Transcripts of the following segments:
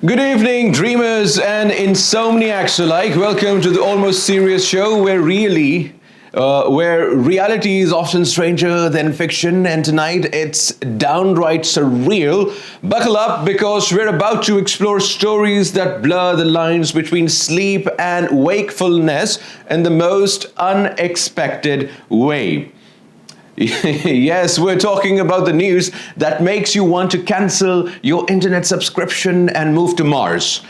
Good evening, dreamers and insomniacs alike. Welcome to the almost serious show where reality is often stranger than fiction, and tonight it's downright surreal. Buckle up because we're about to explore stories that blur the lines between sleep and wakefulness in the most unexpected way. Yes, we're talking about the news that makes you want to cancel your internet subscription and move to Mars.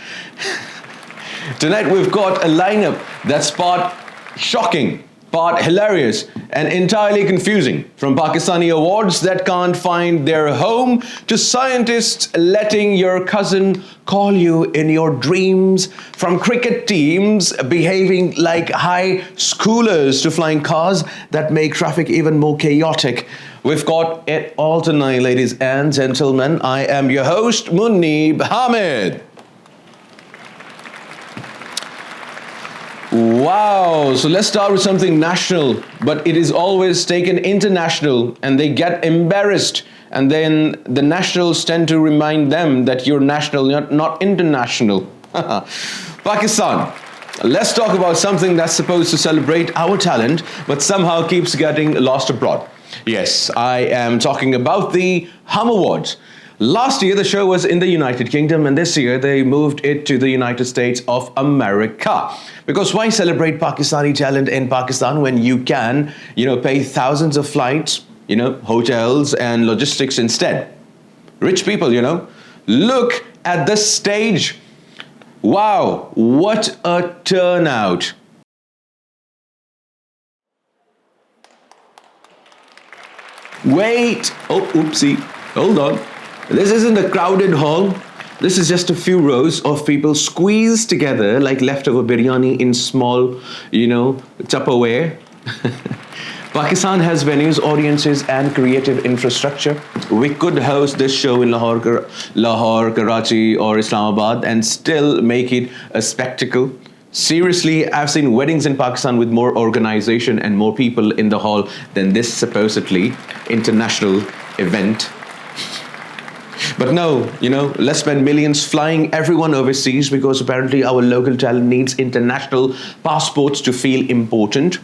Tonight we've got a lineup that's part shocking, part hilarious, and entirely confusing. From Pakistani awards that can't find their home to scientists letting your cousin call you in your dreams, from cricket teams behaving like high schoolers to flying cars that make traffic even more chaotic. We've got it all tonight, ladies and gentlemen. I am your host, Munib Hamid. Wow, so let's start with something national, but it is always taken international and they get embarrassed, and then the nationals tend to remind them that you're national, not international. Pakistan. Let's talk about something that's supposed to celebrate our talent, but somehow keeps getting lost abroad. Yes, I am talking about the Hum Awards. Last year, the show was in the United Kingdom, and this year they moved it to the United States of America. Because why celebrate Pakistani talent in Pakistan when you can, pay thousands of flights, hotels and logistics instead? Rich people, Look at the stage. Wow, what a turnout. Wait, oopsie, hold on. This isn't a crowded hall. This is just a few rows of people squeezed together like leftover biryani in small, Tupperware. Pakistan has venues, audiences, and creative infrastructure. We could host this show in Lahore, Karachi, or Islamabad and still make it a spectacle. Seriously, I've seen weddings in Pakistan with more organization and more people in the hall than this supposedly international event. But no, let's spend millions flying everyone overseas because apparently our local talent needs international passports to feel important.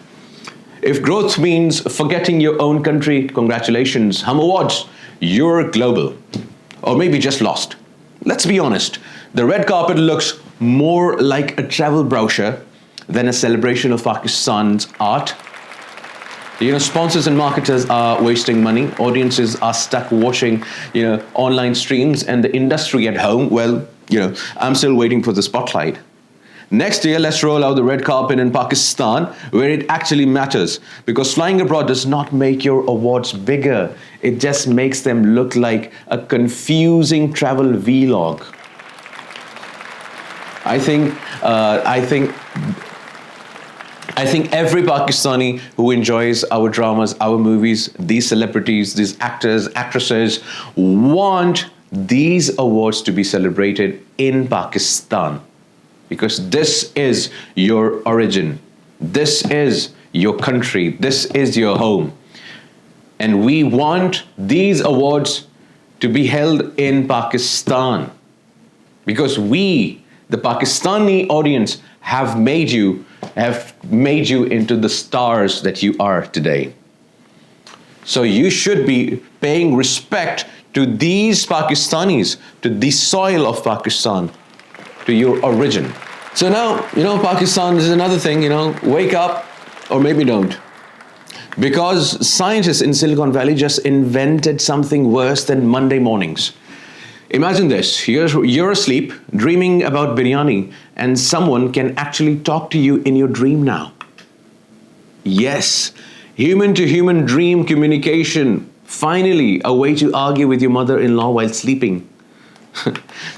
If growth means forgetting your own country, congratulations, Hum Awards, you're global. Or maybe just lost. Let's be honest, the red carpet looks more like a travel brochure than a celebration of Pakistan's art. Sponsors and marketers are wasting money. Audiences are stuck watching, online streams, and the industry at home, I'm still waiting for the spotlight. Next year, let's roll out the red carpet in Pakistan where it actually matters. Because flying abroad does not make your awards bigger. It just makes them look like a confusing travel vlog. I think every Pakistani who enjoys our dramas, our movies, these celebrities, these actors, actresses want these awards to be celebrated in Pakistan. Because this is your origin. This is your country. This is your home. And we want these awards to be held in Pakistan. Because we, the Pakistani audience, have made you into the stars that you are today. So you should be paying respect to these Pakistanis, to the soil of Pakistan, to your origin. So now, Pakistan is another thing, wake up or maybe don't. Because scientists in Silicon Valley just invented something worse than Monday mornings. Imagine this, you're asleep, dreaming about biryani, and someone can actually talk to you in your dream now. Yes, human-to-human dream communication. Finally, a way to argue with your mother-in-law while sleeping.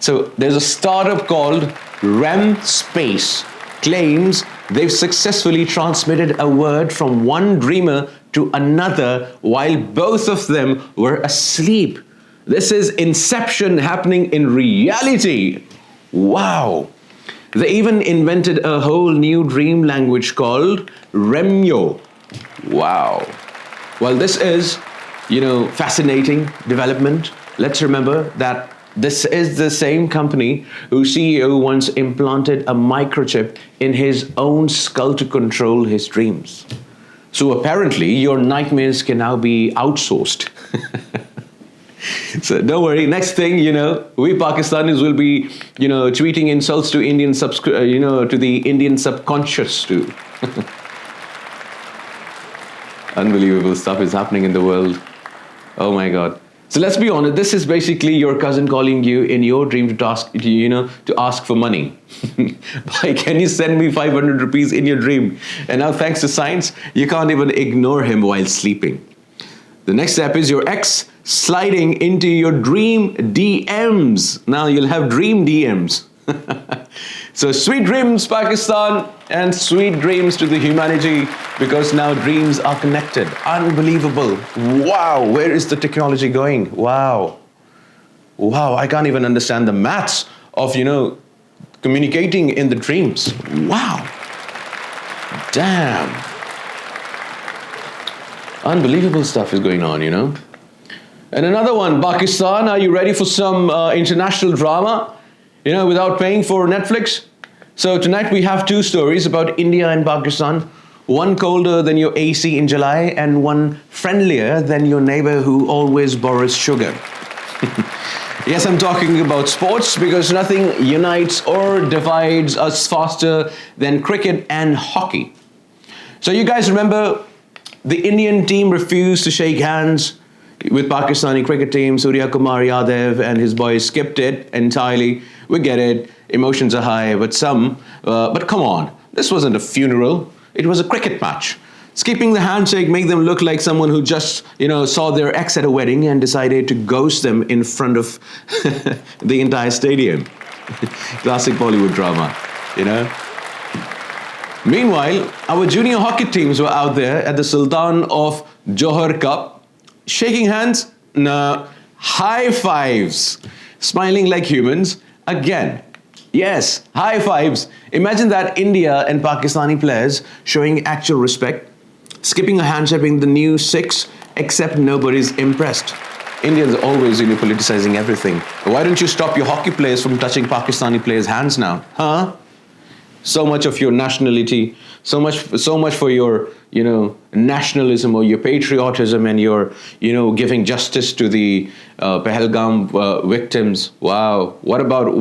So there's a startup called REM Space, claims they've successfully transmitted a word from one dreamer to another while both of them were asleep. This is inception happening in reality. Wow. They even invented a whole new dream language called Remyo. Wow. Well, this is, fascinating development. Let's remember that This is the same company whose CEO once implanted a microchip in his own skull to control his dreams. So apparently, your nightmares can now be outsourced. So don't worry. Next thing, we Pakistanis will be, tweeting insults to to the Indian subconscious too. Unbelievable stuff is happening in the world. Oh my God. So let's be honest. This is basically your cousin calling you in your dream to ask for money. Boy, can you send me 500 rupees in your dream? And now, thanks to science, you can't even ignore him while sleeping. The next step is your ex sliding into your dream DMs. Now you'll have dream DMs. So sweet dreams, Pakistan, and sweet dreams to the humanity, because now dreams are connected. Unbelievable. Wow, where is the technology going? Wow. Wow, I can't even understand the maths of, communicating in the dreams. Wow. Damn. Unbelievable stuff is going on, And another one, Pakistan, are you ready for some international drama? Without paying for Netflix? So tonight we have two stories about India and Pakistan. One colder than your AC in July, and one friendlier than your neighbor who always borrows sugar. Yes, I'm talking about sports, because nothing unites or divides us faster than cricket and hockey. So you guys remember the Indian team refused to shake hands with Pakistani cricket team. Surya Kumar Yadav and his boys skipped it entirely. We get it. Emotions are high, but come on. This wasn't a funeral. It was a cricket match. Skipping the handshake made them look like someone who just, saw their ex at a wedding and decided to ghost them in front of the entire stadium. Classic Bollywood drama, Meanwhile, our junior hockey teams were out there at the Sultan of Johor Cup, shaking hands, no, high fives, smiling like humans, again. Yes, high fives. Imagine that, India and Pakistani players showing actual respect, skipping a handshake in the new six, except nobody's impressed. Indians are always, politicizing everything. Why don't you stop your hockey players from touching Pakistani players' hands now? Huh? So much of your nationality, so much for your, nationalism or your patriotism and your, giving justice to the Pahalgam victims. Wow. What about,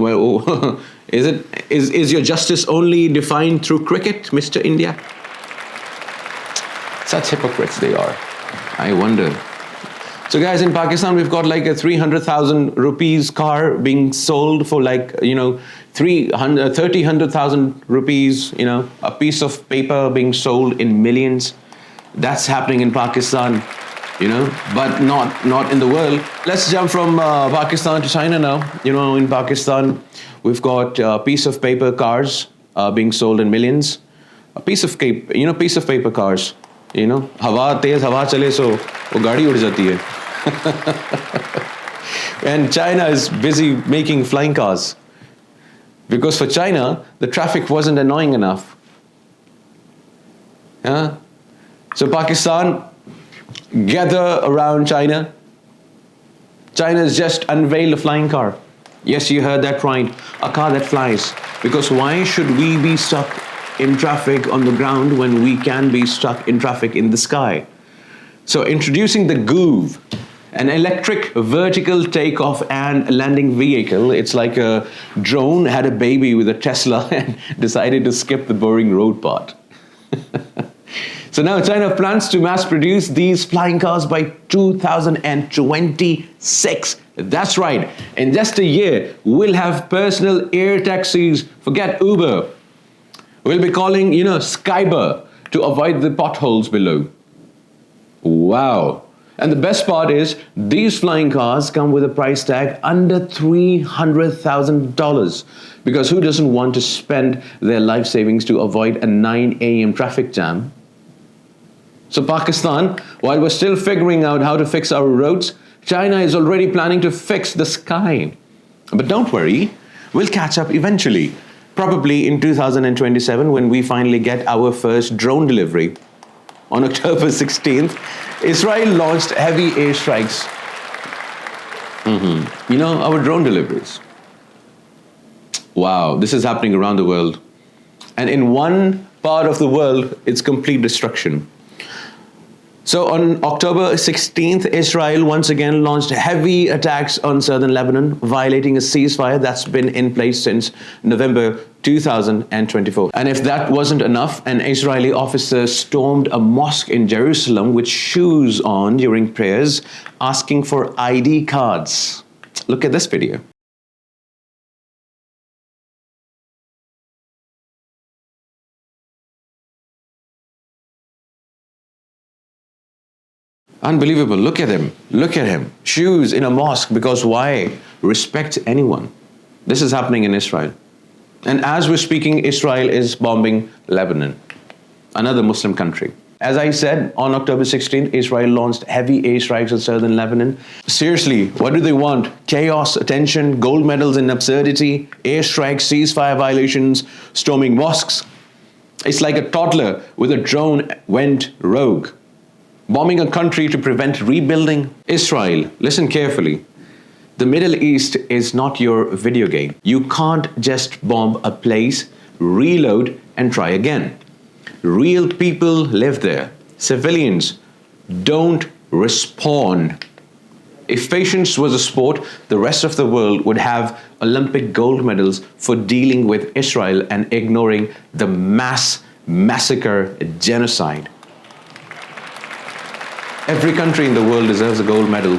is your justice only defined through cricket, Mr. India? Such hypocrites they are. I wonder. So guys, in Pakistan, we've got like a 300,000 rupees car being sold for 100,000 rupees, a piece of paper being sold in millions. That's happening in Pakistan, but not in the world. Let's jump from Pakistan to China now. In Pakistan, we've got a piece of paper cars being sold in millions. A piece of paper cars, हवा तेज हवा चले सो वो गाड़ी उड़ जाती है. And China is busy making flying cars. Because for China, the traffic wasn't annoying enough. Yeah? So Pakistan, gather around China. China has just unveiled a flying car. Yes, you heard that right. A car that flies. Because why should we be stuck in traffic on the ground when we can be stuck in traffic in the sky? So introducing the Goov, an electric vertical takeoff and landing vehicle. It's like a drone had a baby with a Tesla and decided to skip the boring road part. So now China plans to mass produce these flying cars by 2026. That's right. In just a year, we'll have personal air taxis. Forget Uber. We'll be calling, Skyber to avoid the potholes below. Wow. And the best part is, these flying cars come with a price tag under $300,000. Because who doesn't want to spend their life savings to avoid a 9 a.m. traffic jam? So Pakistan, while we're still figuring out how to fix our roads, China is already planning to fix the sky. But don't worry, we'll catch up eventually. Probably in 2027, when we finally get our first drone delivery. On October 16th, Israel launched heavy airstrikes You know, our drone deliveries. Wow, this is happening around the world. And in one part of the world, it's complete destruction. So on October 16th, Israel once again launched heavy attacks on southern Lebanon, violating a ceasefire that's been in place since November 2024. And if that wasn't enough, an Israeli officer stormed a mosque in Jerusalem with shoes on during prayers, asking for ID cards. Look at this video. Unbelievable. Look at him. Look at him. Shoes in a mosque. Because why? Respect anyone. This is happening in Israel. And as we're speaking, Israel is bombing Lebanon, another Muslim country. As I said, on October 16th, Israel launched heavy airstrikes in southern Lebanon. Seriously, what do they want? Chaos, attention, gold medals in absurdity, airstrikes, ceasefire violations, storming mosques. It's like a toddler with a drone went rogue. Bombing a country to prevent rebuilding. Israel, listen carefully. The Middle East is not your video game. You can't just bomb a place, reload, and try again. Real people live there. Civilians don't respawn. If patience was a sport, the rest of the world would have Olympic gold medals for dealing with Israel and ignoring the mass massacre genocide. Every country in the world deserves a gold medal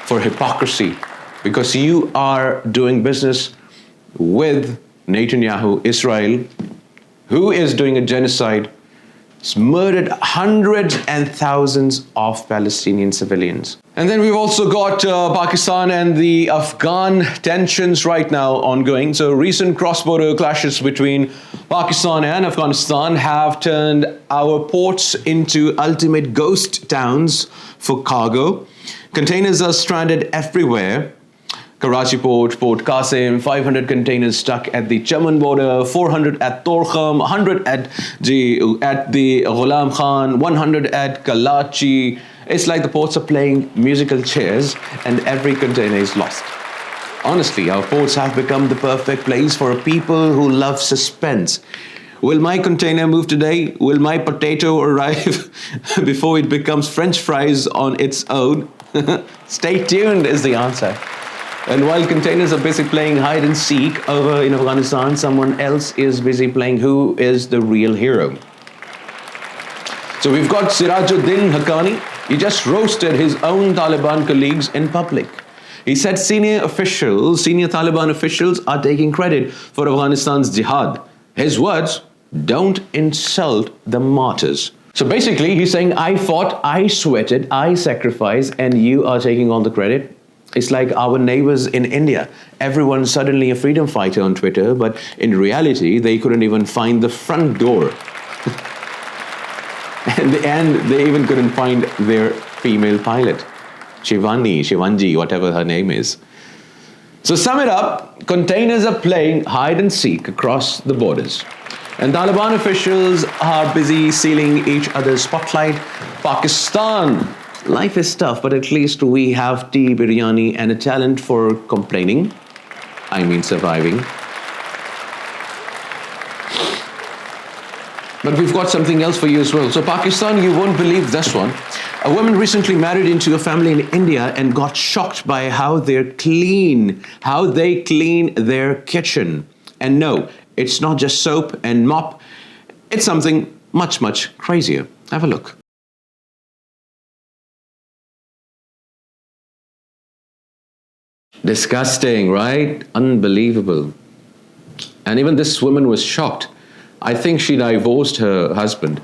for hypocrisy, because you are doing business with Netanyahu, Israel, who is doing a genocide. It's murdered hundreds and thousands of Palestinian civilians. And then we've also got Pakistan and the Afghan tensions right now ongoing. So recent cross-border clashes between Pakistan and Afghanistan have turned our ports into ultimate ghost towns for cargo. Containers are stranded everywhere. Karachi Port, Port Qasim, 500 containers stuck at the Chaman border, 400 at Torkham, 100 at the Ghulam Khan, 100 at Karachi. It's like the ports are playing musical chairs and every container is lost. Honestly, our ports have become the perfect place for people who love suspense. Will my container move today? Will my potato arrive before it becomes French fries on its own? Stay tuned is the answer. And while containers are busy playing hide and seek over in Afghanistan, someone else is busy playing who is the real hero. So we've got Sirajuddin Haqqani. He just roasted his own Taliban colleagues in public. He said senior Taliban officials are taking credit for Afghanistan's jihad. His words, don't insult the martyrs. So basically, he's saying, I fought, I sweated, I sacrificed, and you are taking all the credit. It's like our neighbors in India. Everyone's suddenly a freedom fighter on Twitter, but in reality, they couldn't even find the front door. And they even couldn't find their female pilot, Shivanji, whatever her name is. So sum it up, containers are playing hide and seek across the borders. And Taliban officials are busy stealing each other's spotlight. Pakistan, life is tough, but at least we have tea, biryani, and a talent for complaining. I mean surviving. But we've got something else for you as well. So Pakistan, you won't believe this one. A woman recently married into a family in India and got shocked by how they clean their kitchen. And no, it's not just soap and mop. It's something much, much crazier. Have a look. Disgusting, right? Unbelievable. And even this woman was shocked. I think she divorced her husband.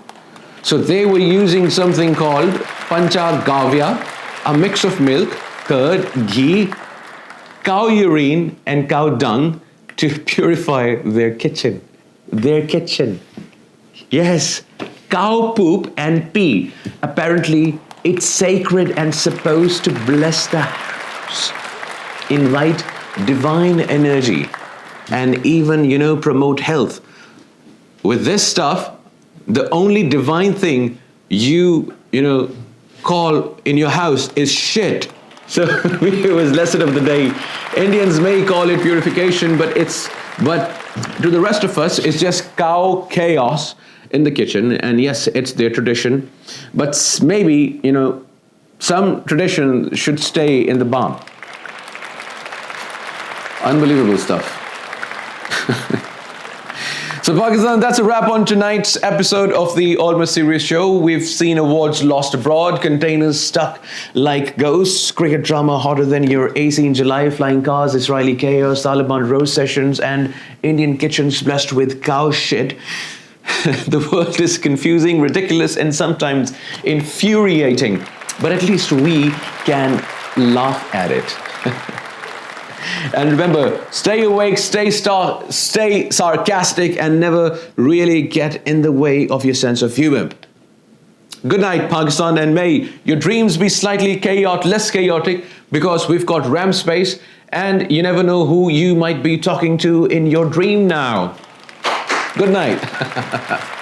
So they were using something called Panchagavya, a mix of milk, curd, ghee, cow urine, and cow dung to purify their kitchen. Their kitchen. Yes, cow poop and pee. Apparently, it's sacred and supposed to bless the house, invite divine energy, and even, promote health. With this stuff, the only divine thing you call in your house is shit. So viewers, lesson of the day. Indians may call it purification, but to the rest of us, it's just cow chaos in the kitchen. And yes, it's their tradition, but maybe, some tradition should stay in the barn. Unbelievable stuff. So Pakistan, that's a wrap on tonight's episode of the Almost Serious Show. We've seen awards lost abroad, containers stuck like ghosts, cricket drama hotter than your AC in July, flying cars, Israeli chaos, Taliban rose sessions, and Indian kitchens blessed with cow shit. The world is confusing, ridiculous, and sometimes infuriating. But at least we can laugh at it. And remember, stay awake, stay sarcastic, and never really get in the way of your sense of humor. Good night, Pakistan, and may your dreams be slightly less chaotic, because we've got RAM space, and you never know who you might be talking to in your dream now. Good night.